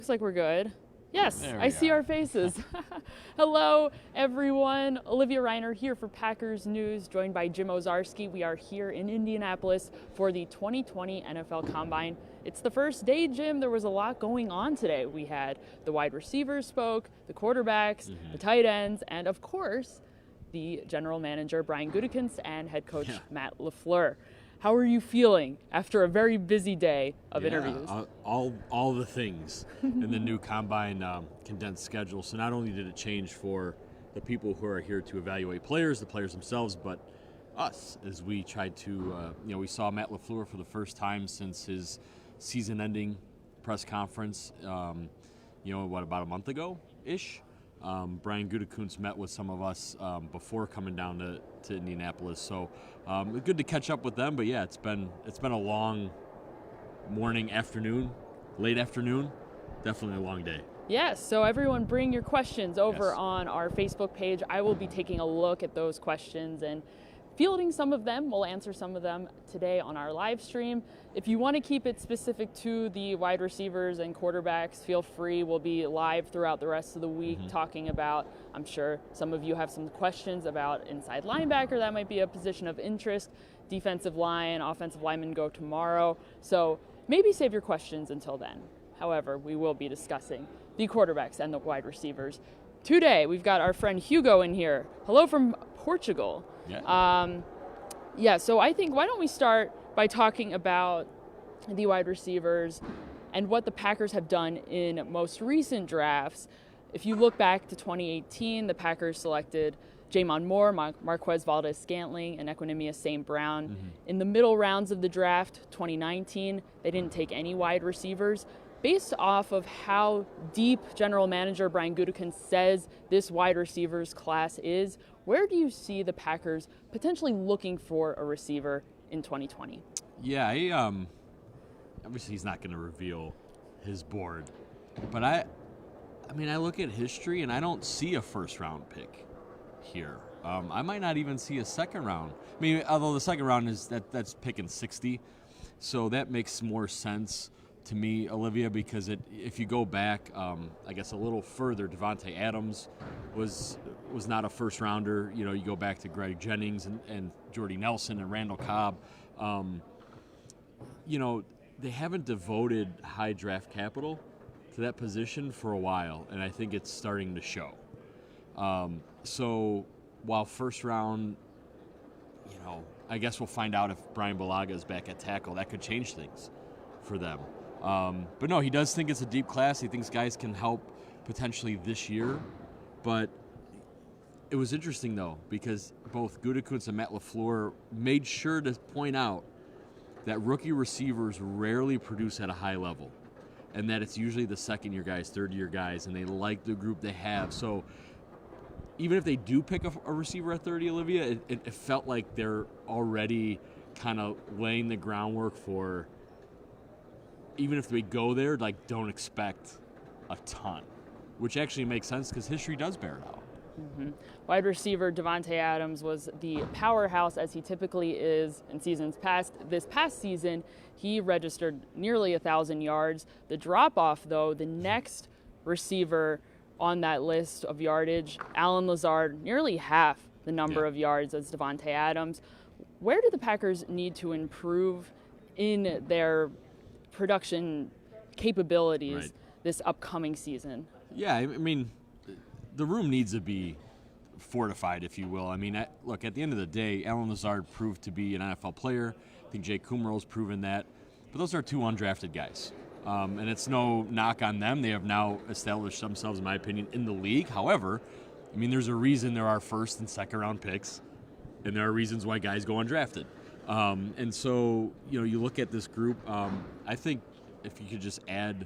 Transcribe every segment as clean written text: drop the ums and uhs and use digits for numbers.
Looks like we're good. Yes, There I we see are. our faces. Hello, everyone. Olivia Reiner here for Packers News, joined by Jim Ozarski. We are here in Indianapolis for the 2020 NFL Combine. It's the first day, Jim. There was a lot going on today. We had the wide receivers spoke, the quarterbacks, the tight ends, and of course, the general manager, Bryan Bulaga, and head coach Matt LaFleur. How are you feeling after a very busy day of interviews? All the things in the new Combine condensed schedule. So not only did it change for the people who are here to evaluate players, the players themselves, but us as we tried to, we saw Matt LaFleur for the first time since his season-ending press conference, about a month ago-ish. Bryan Bulaga met with some of us before coming down to Indianapolis, so good to catch up with them. But yeah, it's been a long morning, afternoon, late afternoon, definitely a long day. Yes, so everyone bring your questions over on our Facebook page. I will be taking a look at those questions and fielding some of them. We'll answer some of them today on our live stream. If you want to keep it specific to the wide receivers and quarterbacks, feel free. We'll be live throughout the rest of the week talking about, I'm sure some of you have some questions about inside linebacker. That might be a position of interest. Defensive line, offensive linemen go tomorrow. So maybe save your questions until then. However, we will be discussing the quarterbacks and the wide receivers. Today, we've got our friend Hugo in here. Hello from Portugal. So I think, why don't we start by talking about the wide receivers and what the Packers have done in most recent drafts. If you look back to 2018, the Packers selected Jamal Moore, Marquez Valdes-Scantling, and Equanimous St. Brown. In the middle rounds of the draft, 2019, they didn't take any wide receivers. Based off of how deep general manager Bryan Bulaga says this wide receivers class is, where do you see the Packers potentially looking for a receiver in 2020? Yeah, obviously he's not going to reveal his board, but I look at history and I don't see a first-round pick here. I might not even see a second round. I mean, although the second round that's picking 60, so that makes more sense to me, Olivia, because if you go back, I guess a little further, Davante Adams was not a first rounder. You go back to Greg Jennings and Jordy Nelson and Randall Cobb. They haven't devoted high draft capital to that position for a while, and I think it's starting to show. So while first round, I guess we'll find out if Bryan Bulaga is back at tackle. That could change things for them. But no, he does think it's a deep class. He thinks guys can help potentially this year. But it was interesting, though, because both Gutekunst and Matt LaFleur made sure to point out that rookie receivers rarely produce at a high level, and that it's usually the second-year guys, third-year guys, and they like the group they have. So even if they do pick a receiver at 30, Olivia, it felt like they're already kind of laying the groundwork for, even if they go there, don't expect a ton, which actually makes sense because history does bear it out. Wide receiver Davante Adams was the powerhouse, as he typically is in seasons past. This past season, he registered nearly 1,000 yards. The drop-off, though, the next receiver on that list of yardage, Allen Lazard, nearly half the number of yards as Davante Adams. Where do the Packers need to improve in their production capabilities this upcoming season? Yeah, I mean, the room needs to be fortified, if you will. I mean, look, at the end of the day, Allen Lazard proved to be an NFL player. I think Jay Kumerow's proven that. But those are two undrafted guys. And it's no knock on them. They have now established themselves, in my opinion, in the league. However, I mean, there's a reason there are first and second round picks, and there are reasons why guys go undrafted. And so, you look at this group, I think if you could just add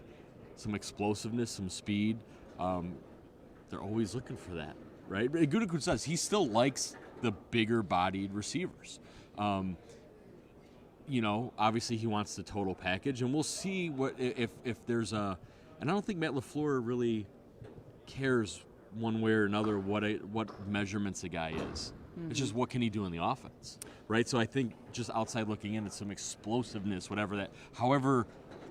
some explosiveness, some speed, they're always looking for that, right? Gutekunst says he still likes the bigger-bodied receivers. Obviously he wants the total package, and we'll see what if there's a. And I don't think Matt LaFleur really cares one way or another what measurements a guy is. It's just what can he do in the offense, right? So I think just outside looking in, it's some explosiveness, whatever that. However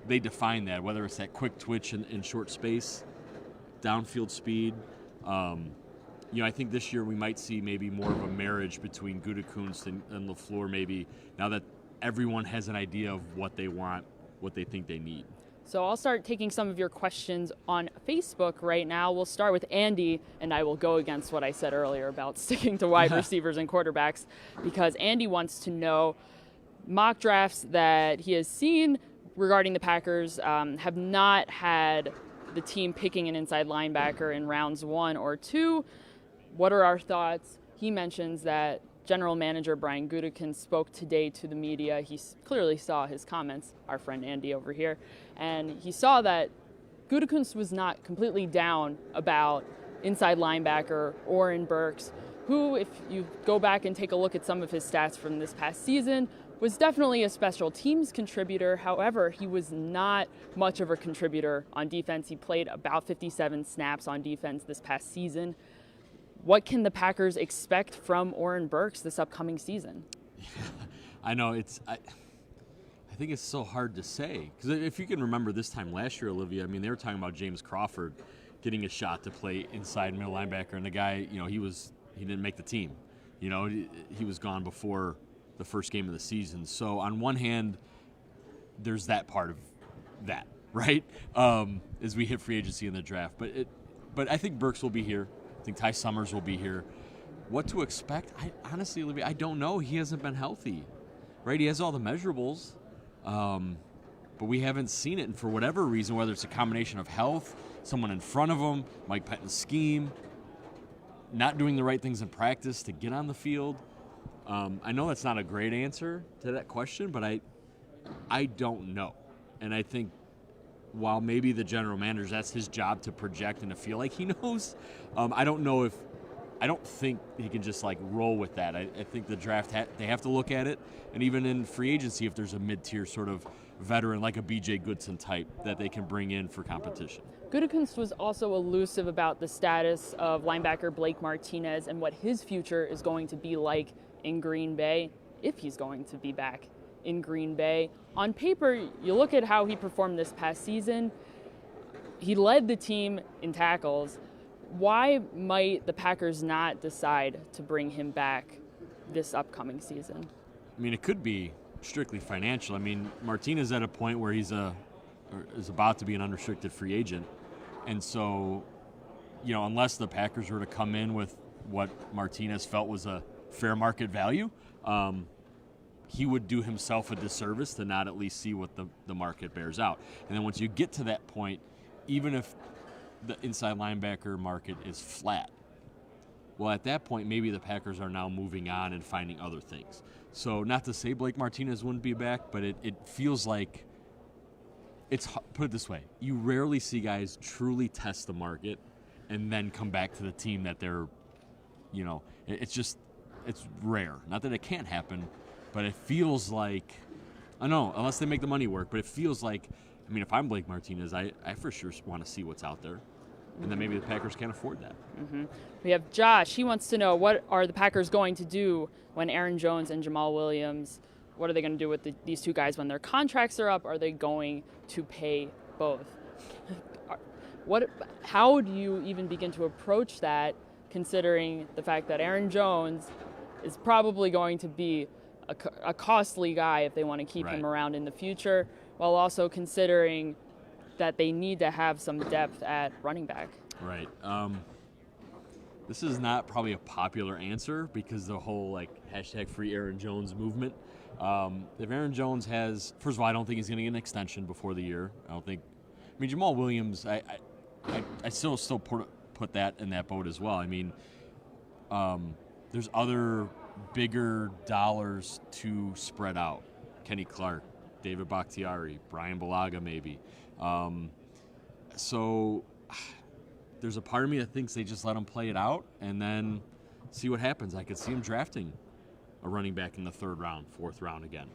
they define that, whether it's that quick twitch in short space, downfield speed. I think this year we might see maybe more of a marriage between Gutekunst and LaFleur, maybe, now that everyone has an idea of what they want, what they think they need. So I'll start taking some of your questions on Facebook right now. We'll start with Andy, and I will go against what I said earlier about sticking to wide receivers and quarterbacks, because Andy wants to know mock drafts that he has seen regarding the Packers have not had the team picking an inside linebacker in rounds 1 or 2. What are our thoughts? He mentions that General Manager Brian Gutekunst spoke today to the media. He clearly saw his comments, our friend Andy over here, and he saw that Gutekunst was not completely down about inside linebacker Oren Burks, who, if you go back and take a look at some of his stats from this past season, was definitely a special teams contributor. However, he was not much of a contributor on defense. He played about 57 snaps on defense this past season. What can the Packers expect from Oren Burks this upcoming season? I know I think it's so hard to say, because if you can remember this time last year, Olivia, I mean, they were talking about James Crawford getting a shot to play inside middle linebacker, and the guy, he didn't make the team. He was gone before the first game of the season. So on one hand, there's that part of that, right? As we hit free agency in the draft, but I think Burks will be here. I think Ty Summers will be here. What to expect? Honestly, Olivia, I don't know. He hasn't been healthy, right? He has all the measurables, but we haven't seen it. And for whatever reason, whether it's a combination of health, someone in front of him, Mike Pettine's scheme, not doing the right things in practice to get on the field, I know that's not a great answer to that question, but I don't know. And I think while maybe the general manager, that's his job to project and to feel like he knows, I don't think he can just roll with that. I think the draft, they have to look at it. And even in free agency, if there's a mid-tier sort of veteran like a B.J. Goodson type that they can bring in for competition. Gutekunst was also elusive about the status of linebacker Blake Martinez and what his future is going to be like in Green Bay, if he's going to be back in Green Bay. On paper, you look at how he performed this past season. He led the team in tackles. Why might the Packers not decide to bring him back this upcoming season? I mean, it could be strictly financial. I mean, Martinez at a point where is about to be an unrestricted free agent. And so, unless the Packers were to come in with what Martinez felt was a fair market value, he would do himself a disservice to not at least see what the market bears out. And then once you get to that point, even if the inside linebacker market is flat, well, at that point, maybe the Packers are now moving on and finding other things. So not to say Blake Martinez wouldn't be back, but it feels like put it this way, you rarely see guys truly test the market and then come back to the team that they're, it's rare. Not that it can't happen, but it feels like, I know, unless they make the money work, but it feels like, if I'm Blake Martinez, I for sure want to see what's out there. And then maybe the Packers can't afford that. Mm-hmm. We have Josh. He wants to know, what are the Packers going to do when Aaron Jones and Jamal Williams, what are they going to do with these two guys when their contracts are up? Are they going to pay both? How do you even begin to approach that, considering the fact that Aaron Jones is probably going to be a costly guy if they want to keep him around in the future, while also considering that they need to have some depth at running back? Right. This is not probably a popular answer because the whole hashtag free Aaron Jones movement. If Aaron Jones has, first of all, I don't think he's going to get an extension before the year. Jamal Williams, I still put that in that boat as well. There's other bigger dollars to spread out. Kenny Clark, David Bakhtiari, Bryan Bulaga maybe. So there's a part of me that thinks they just let him play it out and then see what happens. I could see him drafting a running back in the 3rd round, 4th round again.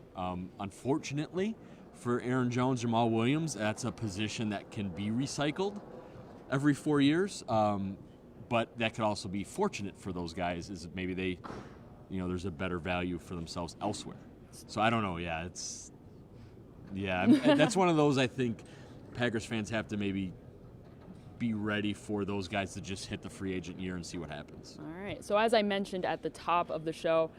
Unfortunately for Aaron Jones, Jamal Williams, that's a position that can be recycled every 4 years. But that could also be fortunate for those guys, is maybe they, there's a better value for themselves elsewhere. So I don't know. Yeah, Yeah, and that's one of those I think Packers fans have to maybe be ready for those guys to just hit the free agent year and see what happens. All right. So as I mentioned at the top of the show,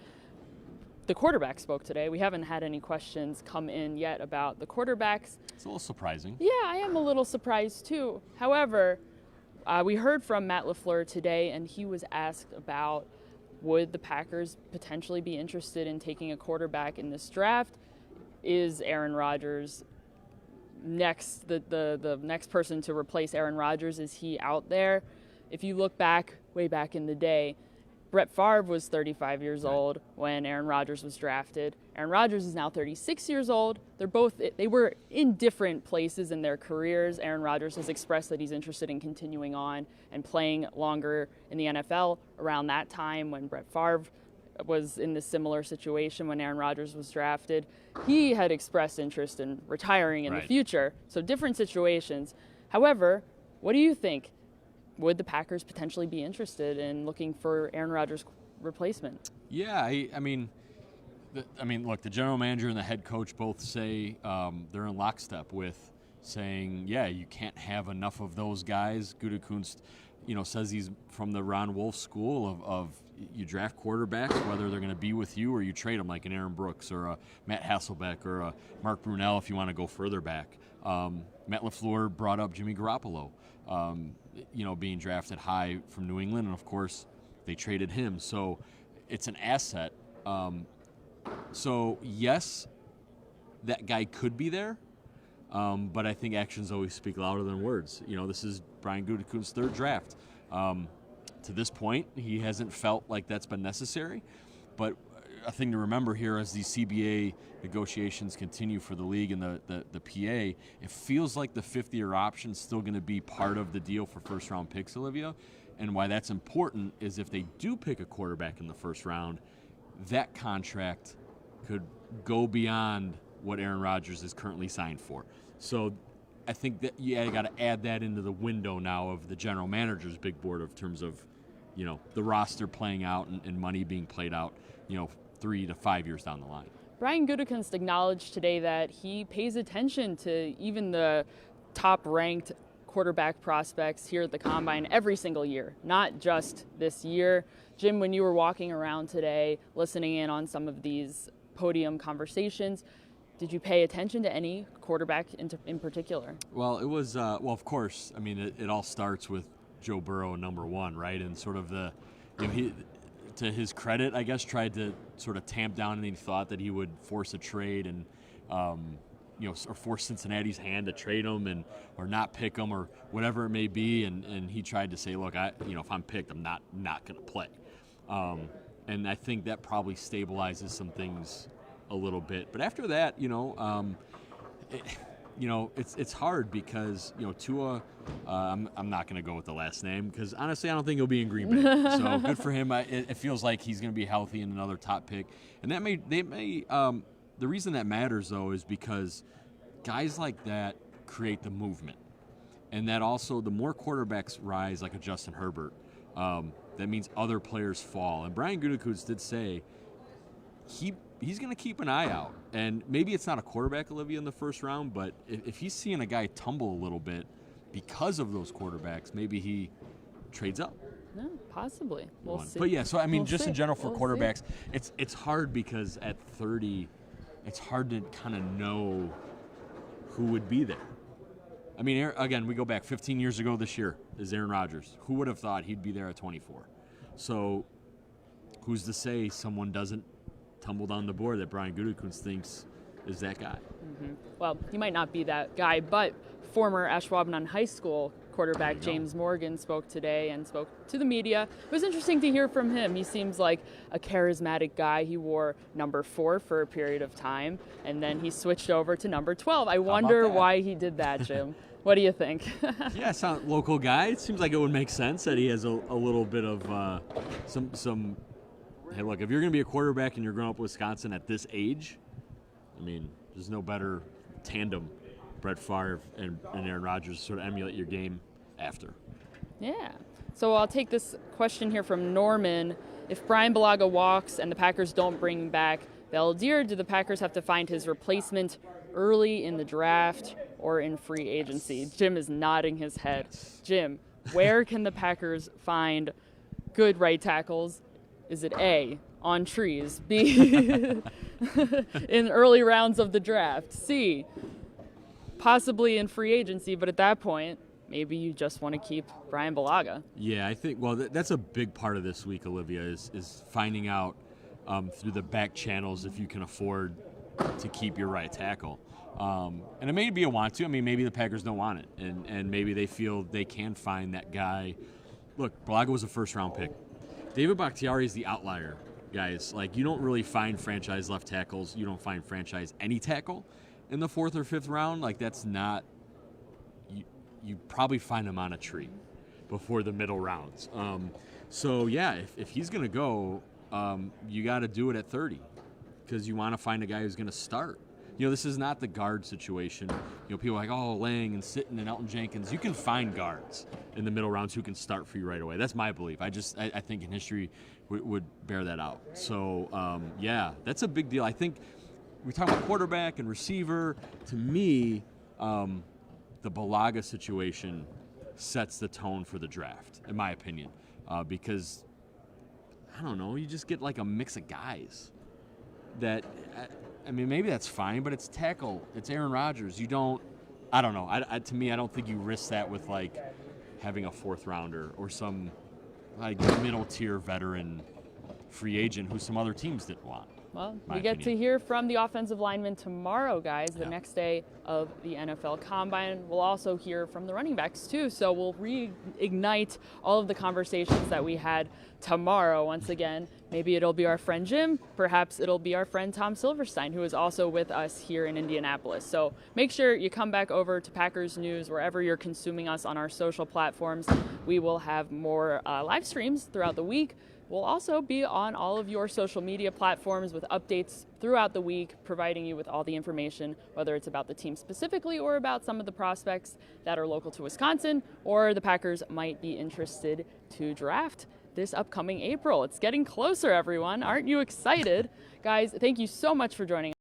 the quarterback spoke today. We haven't had any questions come in yet about the quarterbacks. It's a little surprising. Yeah, I am a little surprised too. However, we heard from Matt LaFleur today, and he was asked about would the Packers potentially be interested in taking a quarterback in this draft? Is Aaron Rodgers next, the next person to replace Aaron Rodgers? Is he out there? If you look back, way back in the day, Brett Favre was 35 years old when Aaron Rodgers was drafted. Aaron Rodgers is now 36 years old. They were in different places in their careers. Aaron Rodgers has expressed that he's interested in continuing on and playing longer in the NFL. Around that time when Brett Favre was in this similar situation when Aaron Rodgers was drafted, he had expressed interest in retiring in the future. So different situations. However, what do you think? Would the Packers potentially be interested in looking for Aaron Rodgers' replacement? Yeah, I mean, look, the general manager and the head coach both say they're in lockstep with saying, yeah, you can't have enough of those guys. Gutekunst, says he's from the Ron Wolf school of you draft quarterbacks, whether they're going to be with you or you trade them, like an Aaron Brooks or a Matt Hasselbeck or a Mark Brunell if you want to go further back. Matt LaFleur brought up Jimmy Garoppolo, being drafted high from New England, and of course they traded him. So it's an asset. So yes, that guy could be there, but I think actions always speak louder than words. This is Brian Gutekunst's third draft. To this point, he hasn't felt like that's been necessary, but a thing to remember here as these CBA negotiations continue for the league and the PA, it feels like the fifth-year option is still going to be part of the deal for first-round picks, Olivia. And why that's important is if they do pick a quarterback in the first round, that contract could go beyond what Aaron Rodgers is currently signed for. So I think that, you got to add that into the window now of the general manager's big board of terms of, the roster playing out and money being played out, 3 to 5 years down the line. Brian Gutekunst acknowledged today that he pays attention to even the top-ranked quarterback prospects here at the Combine every single year, not just this year. Jim, when you were walking around today, listening in on some of these podium conversations, did you pay attention to any quarterback in particular? Well, it was, of course, it all starts with Joe Burrow, number one, right? And sort of he, to his credit, I guess, tried to sort of tamp down any thought that he would force a trade and, or force Cincinnati's hand to trade him or not pick him or whatever it may be. And he tried to say, look, if I'm picked, I'm not going to play. And I think that probably stabilizes some things a little bit. But after that, it's hard because, Tua, I'm not going to go with the last name because honestly, I don't think he'll be in Green Bay. So good for him. It feels like he's going to be healthy and another top pick. And the reason that matters though is because guys like that create the movement. And that also, the more quarterbacks rise, like a Justin Herbert, that means other players fall. And Brian Gutekunst did say he's going to keep an eye out. And maybe it's not a quarterback, Olivia, in the first round, but if he's seeing a guy tumble a little bit because of those quarterbacks, maybe he trades up. No, possibly. We'll see. But yeah, so we'll just see. in general for We'll quarterbacks, it's hard because at 30, it's hard to kind of know who would be there. Again, we go back 15 years ago this year is Aaron Rodgers. Who would have thought he'd be there at 24? So who's to say someone doesn't tumble down the board that Brian Gutekunst thinks is that guy? Mm-hmm. Well, he might not be that guy, but former Ashwaubenon High School quarterback James Morgan spoke today and spoke to the media. It was interesting to hear from him. He seems like a charismatic guy. He wore number 4 for a period of time, and then he switched over to number 12. I wonder why he did that, Jim. What do you think? Yeah, it's not a local guy. It seems like it would make sense that he has a little bit of some. Hey, look, if you're going to be a quarterback and you're growing up in Wisconsin at this age, there's no better tandem, Brett Favre and Aaron Rodgers, to sort of emulate your game after. Yeah. So I'll take this question here from Norman. If Bryan Bulaga walks and the Packers don't bring back Valdir, do the Packers have to find his replacement early in the draft or in free agency? Jim is nodding his head. Jim, where can the Packers find good right tackles? Is it A, on trees, B, in early rounds of the draft, C, possibly in free agency, but at that point, maybe you just want to keep Bryan Bulaga? Yeah, I think, well, that's a big part of this week, Olivia, is finding out through the back channels if you can afford to keep your right tackle. And it may be a want to. I mean, maybe the Packers don't want it, and maybe they feel they can find that guy. Look, Bulaga was a first-round pick. David Bakhtiari is the outlier, guys. Like, you don't really find franchise left tackles. You don't find franchise any tackle in the 4th or 5th round. Like, that's not – you probably find him on a tree before the middle rounds. So, yeah, if he's going to go, you got to do it at 30 because you want to find a guy who's going to start. You know, this is not the guard situation. You know, people are like, oh, Lang and Sitton and Elton Jenkins. You can find guards in the middle rounds who can start for you right away. That's my belief. I think in history would bear that out. So, yeah, that's a big deal. I think we talk about quarterback and receiver. To me, the Bulaga situation sets the tone for the draft, in my opinion, because, I don't know, you just get like a mix of guys that – I mean, maybe that's fine, but it's tackle. It's Aaron Rodgers. You don't – I don't know. To me, I don't think you risk that with, like, having a 4th rounder or some, like, middle-tier veteran free agent who some other teams didn't want. Well, we get to hear from the offensive linemen tomorrow, guys, the Yeah. next day of the NFL Combine. We'll also hear from the running backs, too. So we'll reignite all of the conversations that we had tomorrow. Once again, maybe it'll be our friend Jim. Perhaps it'll be our friend Tom Silverstein, who is also with us here in Indianapolis. So make sure you come back over to Packers News wherever you're consuming us on our social platforms. We will have more live streams throughout the week. We'll also be on all of your social media platforms with updates throughout the week, providing you with all the information, whether it's about the team specifically or about some of the prospects that are local to Wisconsin or the Packers might be interested to draft this upcoming April. It's getting closer, everyone. Aren't you excited? Guys, thank you so much for joining us.